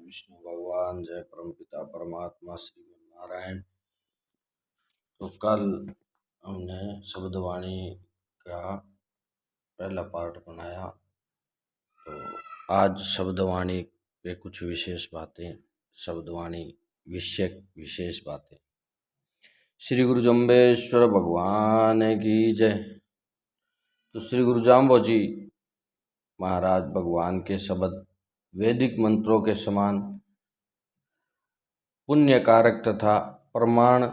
विष्णु भगवान, जय परमपिता परमात्मा श्रीमन नारायण। तो कल हमने शब्दवाणी का पहला पार्ट बनाया, तो आज शब्दवाणी पे कुछ विशेष बातें, शब्दवाणी विशेष बातें। श्री गुरु जम्बेश्वर भगवान की जय। तो श्री गुरु जाम्बो जी महाराज भगवान के शब्द वैदिक मंत्रों के समान पुण्य कारक तथा प्रमाण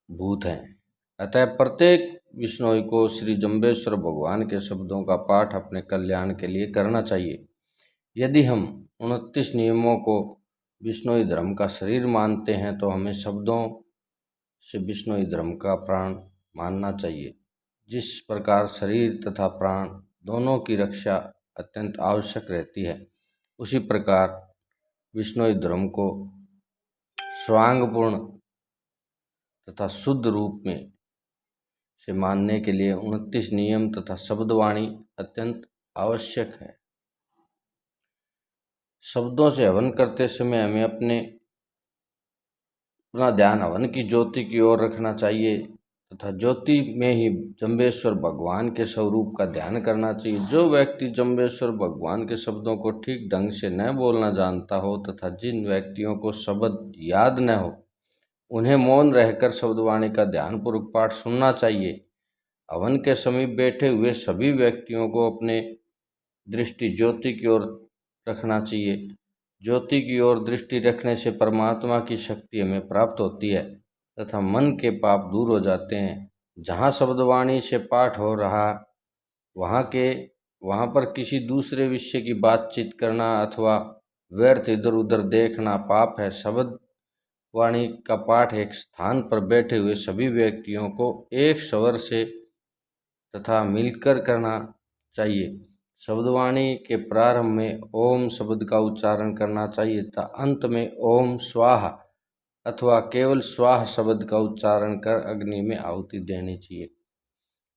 भूत हैं। अतः प्रत्येक विष्णोई को श्री जम्बेश्वर भगवान के शब्दों का पाठ अपने कल्याण के लिए करना चाहिए। यदि हम 29 नियमों को विष्णोई धर्म का शरीर मानते हैं तो हमें शब्दों से विष्णोई धर्म का प्राण मानना चाहिए। जिस प्रकार शरीर तथा प्राण दोनों की रक्षा अत्यंत आवश्यक रहती है, उसी प्रकार विष्णोई धर्म को स्वांगपूर्ण तथा शुद्ध रूप में से मानने के लिए 29 नियम तथा शब्दवाणी अत्यंत आवश्यक है। शब्दों से हवन करते समय हमें अपना ध्यान हवन की ज्योति की ओर रखना चाहिए तथा ज्योति में ही जम्बेश्वर भगवान के स्वरूप का ध्यान करना चाहिए। जो व्यक्ति जम्बेश्वर भगवान के शब्दों को ठीक ढंग से न बोलना जानता हो तथा जिन व्यक्तियों को शब्द याद न हो, उन्हें मौन रहकर शब्दवाणी का ध्यानपूर्वक पाठ सुनना चाहिए। हवन के समीप बैठे हुए सभी व्यक्तियों को अपने दृष्टि ज्योति की ओर रखना चाहिए। ज्योति की ओर दृष्टि रखने से परमात्मा की शक्ति हमें प्राप्त होती है तथा मन के पाप दूर हो जाते हैं। जहाँ शब्दवाणी से पाठ हो रहा वहाँ पर किसी दूसरे विषय की बातचीत करना अथवा व्यर्थ इधर उधर देखना पाप है। शब्द वाणी का पाठ एक स्थान पर बैठे हुए सभी व्यक्तियों को एक स्वर से तथा मिलकर करना चाहिए। शब्दवाणी के प्रारंभ में ओम शब्द का उच्चारण करना चाहिए तथा अंत में ओम स्वाहा अथवा केवल स्वाहा शब्द का उच्चारण कर अग्नि में आहुति देनी चाहिए।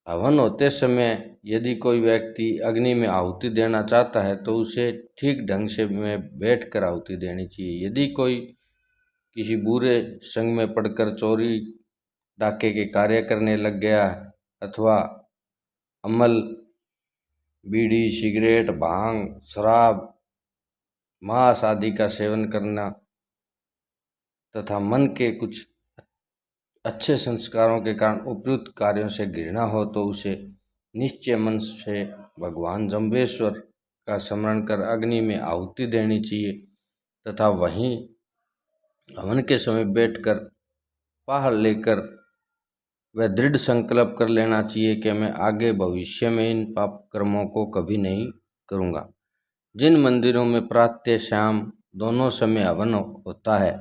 हवन होते समय यदि कोई व्यक्ति अग्नि में आहुति देना चाहता है तो उसे ठीक ढंग से बैठ कर आहुति देनी चाहिए। यदि कोई किसी बुरे संग में पड़कर चोरी डाके के कार्य करने लग गया अथवा अमल, बीड़ी, सिगरेट, भांग, शराब, मांस आदि का सेवन करना तथा मन के कुछ अच्छे संस्कारों के कारण उपयुक्त कार्यों से घृणा हो तो उसे निश्चय मन से भगवान जम्बेश्वर का स्मरण कर अग्नि में आहुति देनी चाहिए तथा वहीं हवन के समय बैठकर पहाड़ लेकर वह दृढ़ संकल्प कर लेना चाहिए कि मैं आगे भविष्य में इन पाप कर्मों को कभी नहीं करूँगा। जिन मंदिरों में प्रातः शाम दोनों समय हवन होता है,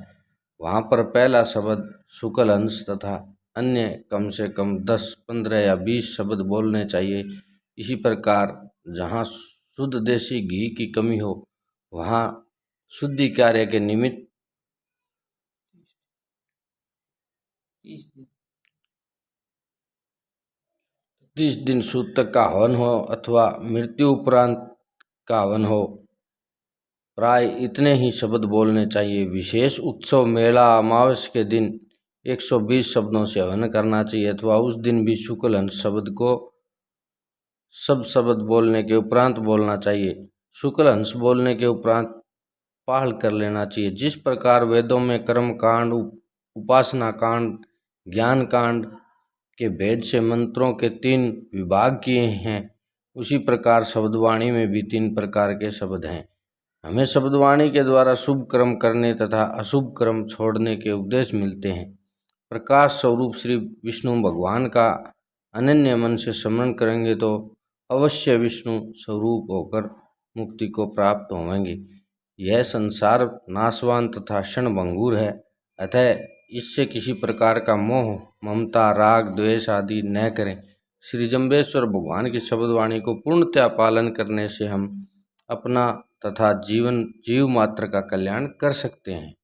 वहाँ पर पहला शब्द शुक्ल अंश तथा अन्य कम से कम 10, 15 या 20 शब्द बोलने चाहिए। इसी प्रकार जहाँ शुद्ध देसी घी की कमी हो, वहाँ शुद्धि कार्य के निमित्त 30 दिन सूतक का हवन हो अथवा मृत्यु उपरांत का हवन हो, प्राय इतने ही शब्द बोलने चाहिए। विशेष उत्सव, मेला, अमावस के दिन 120 शब्दों से हवन करना चाहिए अथवा उस दिन भी शुक्ल अंश शब्द को सब शब्द बोलने के उपरांत बोलना चाहिए। शुक्ल अंश बोलने के उपरांत पहल कर लेना चाहिए। जिस प्रकार वेदों में कर्म कांड, उपासना कांड, ज्ञान कांड के भेद से मंत्रों के 3 विभाग किए हैं, उसी प्रकार शब्दवाणी में भी 3 प्रकार के शब्द हैं। हमें शब्दवाणी के द्वारा शुभ कर्म करने तथा अशुभ कर्म छोड़ने के उपदेश मिलते हैं। प्रकाश स्वरूप श्री विष्णु भगवान का अनन्य मन से स्मरण करेंगे तो अवश्य विष्णु स्वरूप होकर मुक्ति को प्राप्त होंगे। यह संसार नाशवान तथा क्षणभंगुर है, अतः इससे किसी प्रकार का मोह, ममता, राग, द्वेष आदि न करें। श्री जम्बेश्वर भगवान की शब्दवाणी को पूर्णतया पालन करने से हम अपना तथा जीव मात्र का कल्याण कर सकते हैं।